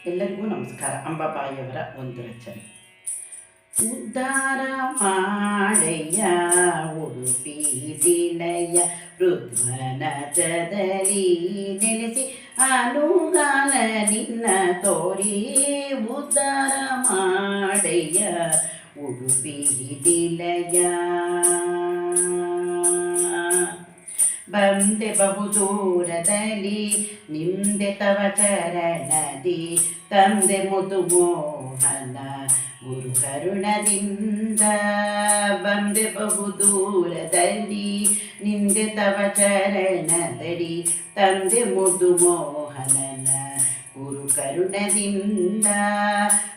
ಎಲ್ಲರಿಗೂ ನಮಸ್ಕಾರ. ಅಂಬಾಬಾಯಿಯವರ ಒಂದು ರಚನೆ. ಉದ್ಧಾರ ಮಾಡಯ್ಯ ಉಡುಪಿ ದಿನಯ್ಯ ಋದ್ವನಜದಲ್ಲಿ ನೆಲೆಸಿ ಅನುಗಾಲ ನಿನ್ನ ತೋರಿ. ಉದ್ಧಾರ ಮಾಡಯ್ಯ ಉಡುಪಿ ದಿನಯ್ಯ. ಬಂದೆ ಬಹುದೂರದಲ್ಲಿ ನಿಂದೆ ತವ ಚರಣದಿ, ತಂದೆ ಮುದು ಮೋಹನ ಗುರು ಕರುಣದಿಂದ. ಬಂದೆ ಬಹುದೂರದಲ್ಲಿ ನಿಂದೆ ತವ ಚರಣದಡಿ, ತಂದೆ ಮುದು ಮೋಹನನ ಗುರು ಕರುಣದಿಂದ.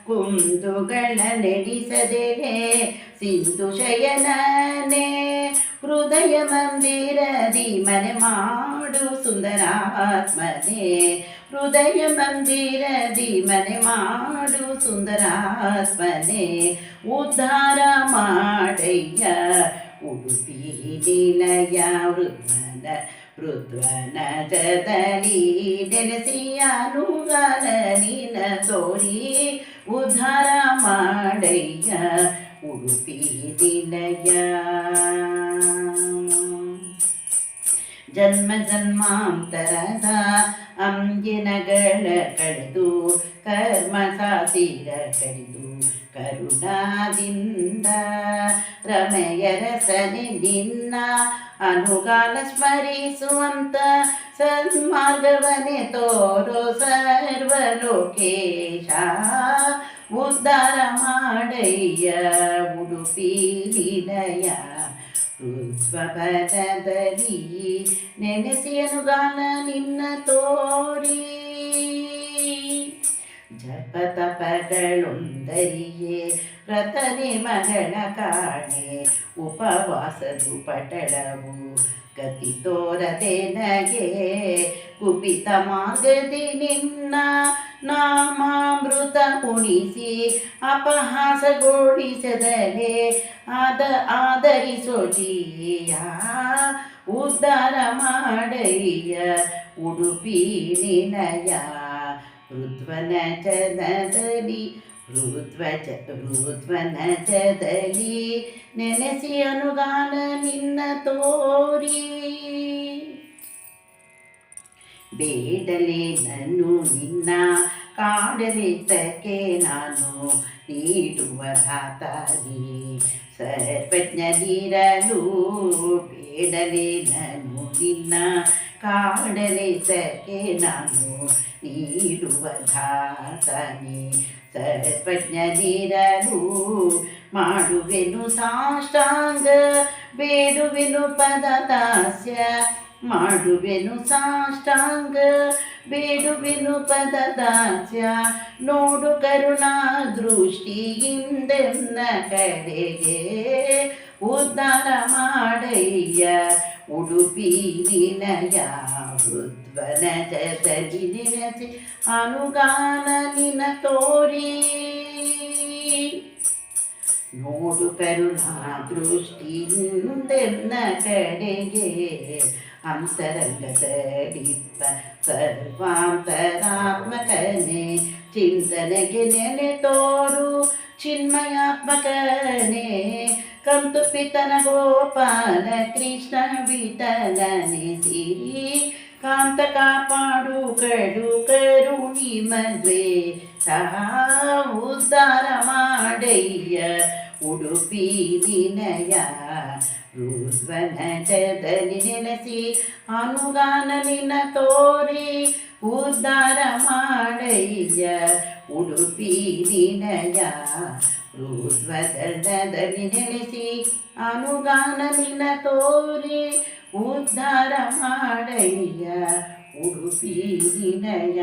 ಕುಂದುಗಳ ನೆಡಿಸದೆಲೆ ಸಿಂಧು ಶಯನನೆ, ಹೃದಯ ಮಂದಿರದಿ ಮನೆ ಮಾಡು ಸುಂದರಾತ್ಮನೆ. ಹೃದಯ ಮಂದಿರದಿ ಮನೆ ಮಾಡು ಸುಂದರಾತ್ಮನೆ. ಉದ್ಧಾರ ಮಾಡಯ್ಯ ಉಡುಪಿ ನಿಲಯ ಋದ್ವನಜದಲ್ಲಿ ನೆಲೆಸಿ ಅನುಗಾಲ ನಿನ್ನ ತೋರಿ. ಉದ್ಧಾರ ಮಾಡಯ್ಯ ಉಡುಪಿ ನಿಲಯ. ಜನ್ಮ ಜನ್ಮಾಂತರದ ಅಂಗಿನಗಳ ಕಳೆದು, ಕರ್ಮ ಸಾಸಿರ ಕಡಿದು ಕರುಣಾದಿಂದ, ರಮೆಯ ರಸನೆ ನಿನ್ನ ಅನುಗಾಲ ಸ್ಮರಿಸುವಂತ. ಸನ್ಮಾರ್ಗವನೆ ತೋರೋ ಸರ್ವಲೋಕೇಶ. ಉದ್ಧಾರ ಮಾಡಯ್ಯ ಉಡುಪಿ ನಿಲಯ ಋದ್ವನದಲ್ಲಿ ನೆನೆಸಿ ಅನುಗಾಲ ನಿನ್ನ ತೋರಿ. ಜಪ ತಪಗಳೊಂದರಿಯೇ ವ್ರತನೆ ಮಗಳ ಕಾಣೆ, ಉಪವಾಸದು ಪಟಳವು ಗತಿ ತೋರದೆ ನಗೆ. ಕುಪಿತ ಮಾರ್ಗದಿ ನಿನ್ನ ನಾಮಾಮೃತ ಉಣಿಸಿ, ಅಪಹಾಸಗೊಳಿಸದಲೆ ಆದರಿಸೋ ಜೀಯ. ಉದ್ಧಾರ ಮಾಡಯ್ಯ ಉಡುಪಿ ನಿಲಯ ಋದ್ವನಜದಲ್ಲಿ ನೆನೆಸಿ ಅನುಗಾಲ ನಿನ್ನ ತೋರಿ. ಬೇಡಲೆ ನನ್ನು ನಿನ್ನ ಕಾಡಲಿದ್ದಕ್ಕೆ ನಾನು ನೀಡುವ ದಾತಾರಿ ಸರ್ವಜ್ಞನಿರಲು. ಬೇಡಲೆ ನನ್ನು ನಿನ್ನ ಕಾಡಲಿದ್ದಕ್ಕೆ ನಾನು ನೀಡುವ ದಾತಾನಿ ಸರ್ವಜ್ಞನಿರಲು. ಮಾಡುವೆನು ಸಾಷ್ಟಾಂಗ ಬೇಡುವೆನು ಪದದಾಸ್ಯ. ಮಾಡುವೆನು ಸಾಷ್ಟಾಂಗ ಬೇಡುವೆನು ಪದದಾಸ್ಯ. ನೋಡು ಕರುಣಾ ದೃಷ್ಟಿಯಿಂದೆನ್ನ ಕಡೆಗೆ. ಉದ್ಧಾರ ಮಾಡಯ್ಯ ಉಡುಪಿ ನಿಲಯ ಋದ್ವನಜದಲ್ಲಿ ನೆಲೆಸಿ ಅನುಗಾಲ ನಿನ್ನ ತೋರಿ. ನೋಡು ಕರುಣಾ ದೃಷ್ಟಿಯಿಂದೆನ್ನ ಕಡೆಗೆ. ಅಂತರಂಗದಡಿಪ್ಪ ಸರ್ವಾಂತರಾತ್ಮಕನೇ, ಚಿಂತನೆಗೆ ನೆಲೆ ತೋರು ಚಿನ್ಮಯಾತ್ಮಕನೇ. ಕಂತು ಪಿತನ ಗೋಪಾಲ ಕೃಷ್ಣ ವಿಠಲನೆ ಸಿರಿ, ಕಾಂತ ಕಾಪಾಡು ಕಡು ಕರುಣಿ ಮದ್ವೆ ಸಹ. ಉದ್ಧಾರ ಮಾಡಯ್ಯ ಉಡುಪಿ ನಿಲಯ ಋದ್ವನಜದಲ್ಲಿ ನೆಲೆಸಿ ಅನುಗಾಲ ನಿನ್ನ ತೋರಿ. ಉದ್ಧಾರ ಮಾಡಯ್ಯ ಉಡುಪಿ ನಿಲಯ ಋದ್ವನಜದಲ್ಲಿ ನೆಲೆಸಿ ಅನುಗಾಲ ನಿನ್ನ ತೋರಿ. ಉದ್ಧಾರ ಮಾಡಯ್ಯ ಉಡುಪಿ ನಿಲಯ.